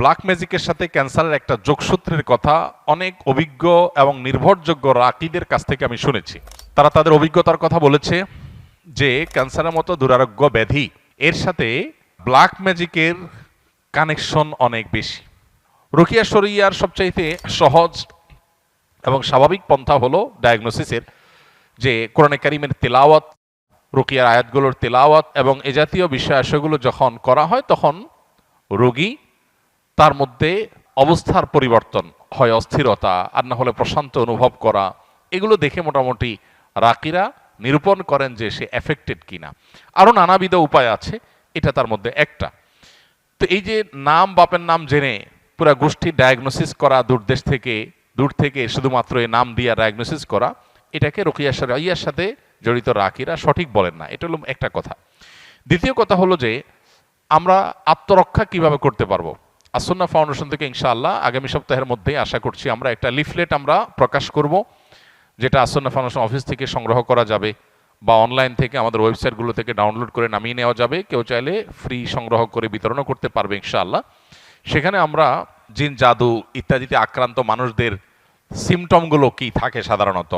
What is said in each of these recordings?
Black ম্যাজিকের সাথে ক্যান্সারের একটা যোগসূত্রের কথা অনেক অভিজ্ঞ এবং নির্ভরযোগ্য রাকিদের কাছ থেকে আমি শুনেছি। তারা তাদের অভিজ্ঞতার কথা বলেছে যে ক্যান্সারের মতো দুরারোগ্য ব্যাধি এর সাথে ব্ল্যাক ম্যাজিকের কানেকশন অনেক বেশি। রুকিয়া শরিয়ার সবচাইতে সহজ এবং স্বাভাবিক পন্থা হলো ডায়াগনোসিসের, যে কোরআনে কারিমের তেলাওয়াত, রুকিয়ার আয়াতগুলোর তেলাওয়াত এবং এ জাতীয় বিষয়াশয়গুলো যখন করা হয় তখন রোগী তার মধ্যে অবস্থার পরিবর্তন হয়, অস্থিরতা আর না হলে প্রশান্ত অনুভব করা, এগুলো দেখে মোটামুটি রাকিরা নিরূপণ করেন যে সে এফেক্টেড কিনা। আরও নানাবিধ উপায় আছে, এটা তার মধ্যে একটা। তো এই যে নাম বাপের নাম জেনে পুরা গোষ্ঠী ডায়াগনোসিস করা, দূর থেকে শুধুমাত্র এই নাম দিয়ে ডায়াগনোসিস করা, এটাকে রুকিয়া শরিয়ার সাথে জড়িত রাকিরা সঠিক বলেন না। এটা হলো একটা কথা। দ্বিতীয় কথা হলো যে আমরা আত্মরক্ষা কিভাবে করতে পারবো। আসন্না ফাউন্ডেশন থেকে ইনশাআল্লাহ আগামী সপ্তাহের মধ্যেই আশা করছি আমরা একটা লিফলেট আমরা প্রকাশ করব, যেটা আসন্না ফাউন্ডেশন অফিস থেকে সংগ্রহ করা যাবে বা অনলাইন থেকে আমাদের ওয়েবসাইটগুলো থেকে ডাউনলোড করে নামিয়ে নেওয়া যাবে। কেউ চাইলে ফ্রি সংগ্রহ করে বিতরণও করতে পারবে ইনশাআল্লাহ। সেখানে আমরা জিন, জাদু ইত্যাদিতে আক্রান্ত মানুষদের সিমটমগুলো কি থাকে সাধারণত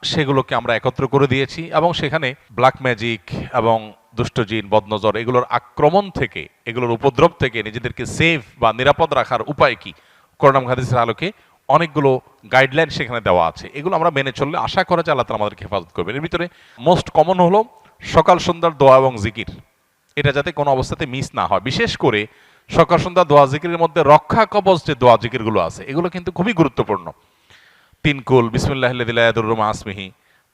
সেগুলোকে আমরা একত্র করে দিয়েছি এবং সেখানে ব্ল্যাক ম্যাজিক এবং দুষ্ট জিন, বদনজর এগুলোর আক্রমণ থেকে, এগুলোর উপদ্রব থেকে নিজেদেরকে সেফ বা নিরাপদ রাখার উপায় কি, কোরআন হাদিসের আলোকে অনেকগুলো গাইডলাইন সেখানে দেওয়া আছে। এগুলো আমরা মেনে চললে আশা করা যায় আল্লাহ তাআলা আমাদেরকে হেফাজত করবেন। এর ভিতরে মোস্ট কমন হলো সকাল সন্ধ্যার দোয়া এবং জিকির, এটা যাতে কোনো অবস্থাতে মিস না হয়। বিশেষ করে সকাল সন্ধ্যা দোয়া জিকিরের মধ্যে রক্ষা কবচ যে দোয়া জিকিরগুলো আছে এগুলো কিন্তু খুবই গুরুত্বপূর্ণ। তিনকুল, বিসমিল্লাহিল্লাযী লা ইয়াদুররু মা ইসমিহি,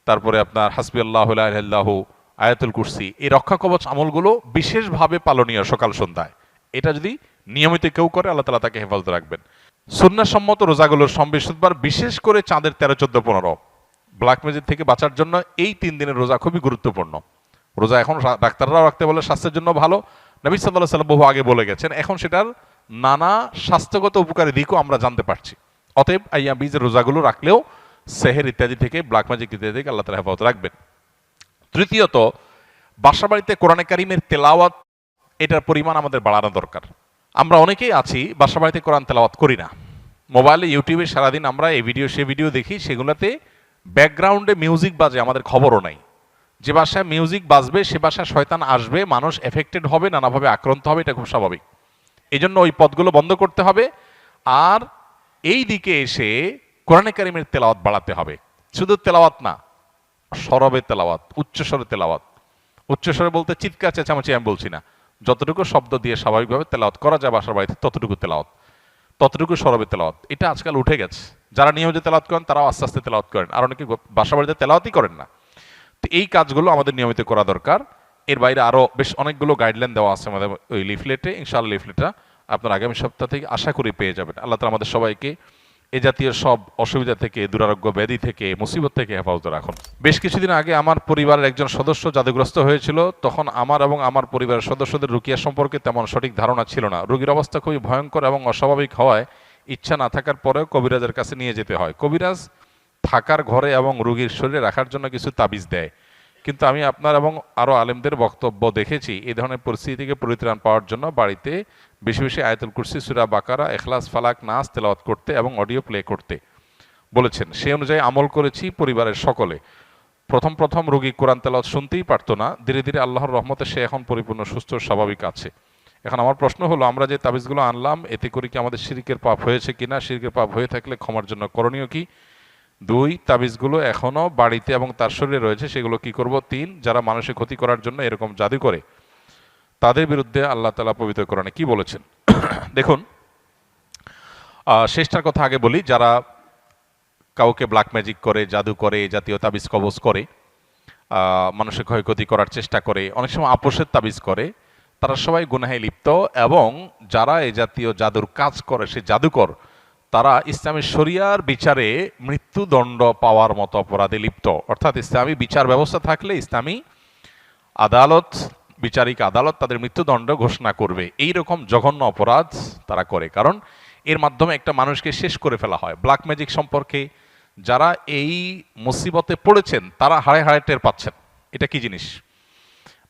তারপরে আপনার হাসবি আল্লাহু লা ইলাহা ইল্লাহু, আয়াতুল কুরসি, এই রক্ষা কবচ আমলগুলো বিশেষভাবে পালনীয় সকাল সন্ধ্যায়। এটা যদি নিয়মিত কেউ করে আল্লাহ তাআলা তাকে হেফাজত রাখবেন। সুন্নাহসম্মত রোজাগুলোর বৃহস্পতিবার, বিশেষ করে চাঁদের 13, 14, 15 ব্ল্যাক ম্যাজিক থেকে বাঁচার জন্য এই 3 দিনের রোজা খুবই গুরুত্বপূর্ণ। রোজা এখন ডাক্তাররাও রাখতে বলে স্বাস্থ্যের জন্য ভালো, নবী সাল্লাল্লাহু আলাইহি ওয়াসাল্লাম বহু আগে বলে গেছেন, এখন সেটার নানা স্বাস্থ্যগত উপকারী দিকও আমরা জানতে পারছি। অতএব আইয়াম বীজের রোজাগুলো রাখলেও সেহের ইত্যাদি থেকে, ব্ল্যাক ম্যাজিক ইত্যাদি থেকে আল্লাহ তাআলা হেফাজত রাখবেন। তৃতীয়ত, বাসা বাড়িতে কোরআনে কারিমের তেলাওয়াত, এটার পরিমাণ আমাদের বাড়ানো দরকার। আমরা অনেকেই আছি বাসা বাড়িতে কোরআন তেলাওয়াত করি না, মোবাইলে ইউটিউবে সারাদিন আমরা এই ভিডিও সে ভিডিও দেখি, সেগুলোতে ব্যাকগ্রাউন্ডে মিউজিক বাজে, আমাদের খবরও নাই। যে বাসায় মিউজিক বাজবে সে বাসায় শয়তান আসবে, মানুষ এফেক্টেড হবে, নানাভাবে আক্রান্ত হবে, এটা খুব স্বাভাবিক। এই জন্য ওই পথগুলো বন্ধ করতে হবে। আর এই দিকে এসে কোরআনে কারিমের তেলাওয়াত বাড়াতে হবে। শুধু তেলাওয়াত না, সরবে তেলাওয়াত, উচ্চস্বরে তেলাওয়াত। উচ্চস্বরে বলতে চিৎকার চেঁচামেচি আমি বলছি না, যতটুকু শব্দ দিয়ে স্বাভাবিকভাবে তেলাওয়াত করা যায় বাসার বাড়িতে ততটুকু তেলাওয়াত, ততটুকু সরবে তেলাওয়াত। এটা আজকাল উঠে গেছে। যারা নিয়মিত তেলাওয়াত করেন তারাও আস্তে আস্তে তেলাওয়াত করেন, আর অনেকে বাসা বাড়িতে তেলাওয়াতই করেন না। তো এই কাজগুলো আমাদের নিয়মিত করা দরকার। এর বাইরে আরও বেশ অনেকগুলো গাইডলাইন দেওয়া আছে আমাদের ওই লিফলেটে। ইনশাআল্লাহ লিফলেটটা আপনার আগামী সপ্তাহ থেকে আশা করি পেয়ে যাবেন। আল্লাহ তাআলা আমাদের সবাইকে এ জাতীয় সব অসুবিধা থেকে, দুরারোগ্য ব্যাধি থেকে, মুসিবত থেকে হেফাজত রাখুন। বেশ কিছুদিন আগে আমার পরিবারের একজন সদস্য জাদুগ্রস্ত হয়েছিল। তখন আমার এবং আমার পরিবারের সদস্যদের রুকিয়া সম্পর্কে তেমন সঠিক ধারণা ছিল না। রোগীর অবস্থা খুবই ভয়ঙ্কর এবং অস্বাভাবিক হওয়ায় ইচ্ছা না থাকার পরেও কবিরাজের কাছে নিয়ে যেতে হয়। কবিরাজ থাকার ঘরে এবং রোগীর শরীরে রাখার জন্য কিছু তাবিজ দেয়, কিন্তু আমি আপনার এবং আরও আলেমদের বক্তব্য দেখেছি এই ধরনের পরিস্থিতি থেকে পরিত্রাণ পাওয়ার জন্য বাড়িতে বেশি বেশি আয়াতুল কুরসি, সূরা বাকারা, ইখলাস, ফালাক, নাস তেলাওয়াত করতে এবং অডিও প্লে করতে বলেছেন। সেই অনুযায়ী আমল করেছি পরিবারের সকলে। প্রথম রোগী কোরআন তেলাওয়াত শুনতেই পারতো না, ধীরে ধীরে আল্লাহর রহমতে সে এখন পরিপূর্ণ সুস্থ স্বাভাবিক আছে। এখন আমার প্রশ্ন হলো, আমরা যে তাবিজগুলো আনলাম এতে করে কি আমাদের শিরকের পাপ হয়েছে কিনা? শিরকের পাপ হয়ে থাকলে ক্ষমার জন্য করণীয় কি? 2, তাবিজগুলো এখনও বাড়িতে এবং তার শরীরে রয়েছে, সেগুলো কি করব? 3, যারা মানুষের ক্ষতি করার জন্য এরকম জাদু করে তাদের বিরুদ্ধে আল্লাহ তাআলা পবিত্র কোরআনে কি বলেছেন। দেখুন, শেষটার কথা আগে বলি। যারা কাউকে ব্ল্যাক ম্যাজিক করে, জাদু করে, জাতীয় তাবিজ কবজ করে, মানুষের ক্ষয়ক্ষতি করার চেষ্টা করে, অনেক সময় আপোষের তাবিজ করে, তারা সবাই গুনাহে লিপ্ত। এবং যারা এই জাতীয় জাদুর কাজ করে, সে জাদুকর, তারা ইসলামী শরিয়ার বিচারে মৃত্যুদণ্ড পাওয়ার মতো অপরাধে লিপ্ত। অর্থাৎ ইসলামী বিচার ব্যবস্থা থাকলে ইসলামী আদালত, বিচারিক আদালত তাদের মৃত্যুদণ্ড ঘোষণা করবে। এই রকম জঘন্য অপরাধ তারা করে, কারণ এর মাধ্যমে একটা মানুষকে শেষ করে ফেলা হয়। ব্ল্যাক ম্যাজিক সম্পর্কে যারা এই মুসিবতে পড়েছেন তারা হাড়ে হাড়ে টের পাচ্ছেন এটা কি জিনিস।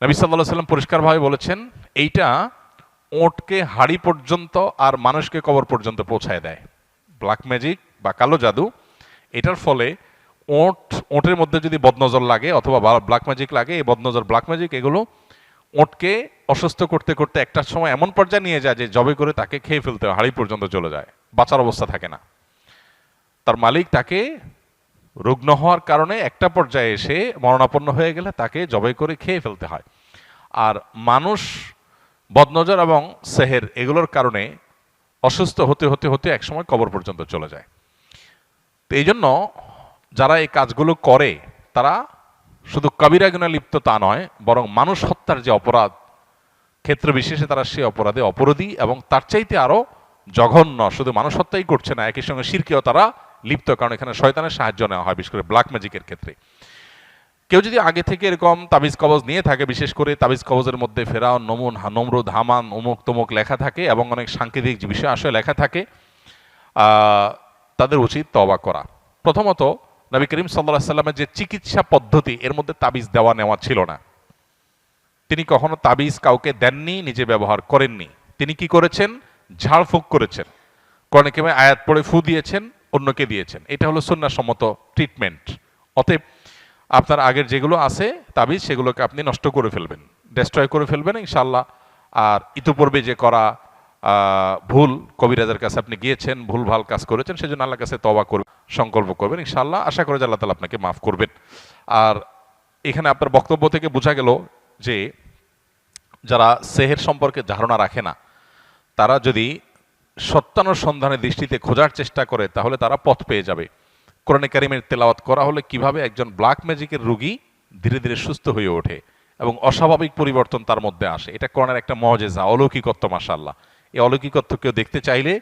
নবী সাল্লাল্লাহু আলাইহি ওয়াসাল্লাম পরিষ্কারভাবে বলেছেন, এইটা ওঁটকে হাড়ি পর্যন্ত আর মানুষকে কবর পর্যন্ত পৌঁছায় দেয়। ব্ল্যাক ম্যাজিক বা কালো জাদু, এটার ফলে ওঁটের মধ্যে যদি বদনজর লাগে অথবা ব্ল্যাক ম্যাজিক লাগে, এই বদনজর ব্ল্যাক ম্যাজিক এগুলো ওঁটকে অসুস্থ করতে করতে একটা সময় এমন পর্যায়ে নিয়ে যায় যে জবে করে তাকে খেয়ে ফেলতে হয়, হাড়ি পর্যন্ত চলে যায়, বাঁচার অবস্থা থাকে না। তার মালিক তাকে রুগ্ন হওয়ার কারণে একটা পর্যায়ে এসে মরণাপন্ন হয়ে গেলে তাকে জবাই করে খেয়ে ফেলতে হয়। আর মানুষ বদনজর এবং সেহের এগুলোর কারণে অসুস্থ হতে হতে হতে একসময় কবর পর্যন্ত চলে যায়। তো এই জন্য যারা এই কাজগুলো করে তারা শুধু কবিরা গুনাহে লিপ্ত তা নয়, বরং মানুষ হত্যার যে অপরাধ ক্ষেত্র বিশেষে তারা সে অপরাধে অপরাধী, এবং তার চাইতে আরো জঘন্য, শুধু মানুষ হত্যাই করছে না, একই সঙ্গে শিরকেও তারা লিপ্ত, কারণ এখানে শয়তানের সাহায্য নেওয়া হয়, বিশেষ করে ব্ল্যাক ম্যাজিকের ক্ষেত্রে। কেউ যদি আগে থেকে এরকম তাবিজ কবজ নিয়ে থাকে, বিশেষ করে তাবিজ কবজের মধ্যে ফেরাউন, নমরুদ, হামান, অমুক তমুক লেখা থাকে এবং অনেক সাংকেতিক বিষয় আসলে লেখা থাকে, তাদের উচিত তওবা করা। প্রথমত নবী করিম সাল্লাল্লাহু আলাইহি সাল্লামের যে চিকিৎসা পদ্ধতি, এর মধ্যে তাবিজ দেওয়া নেওয়া ছিল না। তিনি কখনো তাবিজ কাউকে দেননি, নিজে ব্যবহার করেননি। তিনি কি করেছেন? ঝাড়ফুঁক করেছেন, কোরআনে কারিমে আয়াত পড়ে ফু দিয়েছেন, অন্যকে দিয়েছেন। এটা হলো সুন্নাহসম্মত ট্রিটমেন্ট। অতএব আপনার আগের যেগুলো আছে তাবিজ, সেগুলোকে আপনি নষ্ট করে ফেলবেন, ডেস্ট্রয় করে ফেলবেন ইনশাআল্লাহ। আর ইতিপূর্বে যে করা ভুল, কবিরাজের কাছে আপনি গিয়েছেন, ভুল ভাল কাজ করেছেন, সেজন্য আল্লাহর কাছে তওবা করবেন, সংকল্প করবেন ইনশাআল্লাহ। আশা করি যে আল্লাহ তাআলা আপনাকে মাফ করবেন। আর এখানে আপনার বক্তব্য থেকে বোঝা গেল যে যারা সেহের সম্পর্কে ধারণা রাখে না, তারা যদি সত্যানুসন্ধানের দৃষ্টিতে খোঁজার চেষ্টা করে তাহলে তারা পথ পেয়ে যাবে। কোরআনে কারিমের তেলাওয়াত করা হলে কিভাবে একজন ব্ল্যাক ম্যাজিকের রোগী ধীরে ধীরে সুস্থ হয়ে ওঠে এবং অস্বাভাবিক পরিবর্তন তার মধ্যে আসে, এটা কোরআনের একটা মুআজিজা, অলৌকিকত্ব। মাশাআল্লাহ, এই অলৌকিকত্ব কেউ দেখতে চাইলে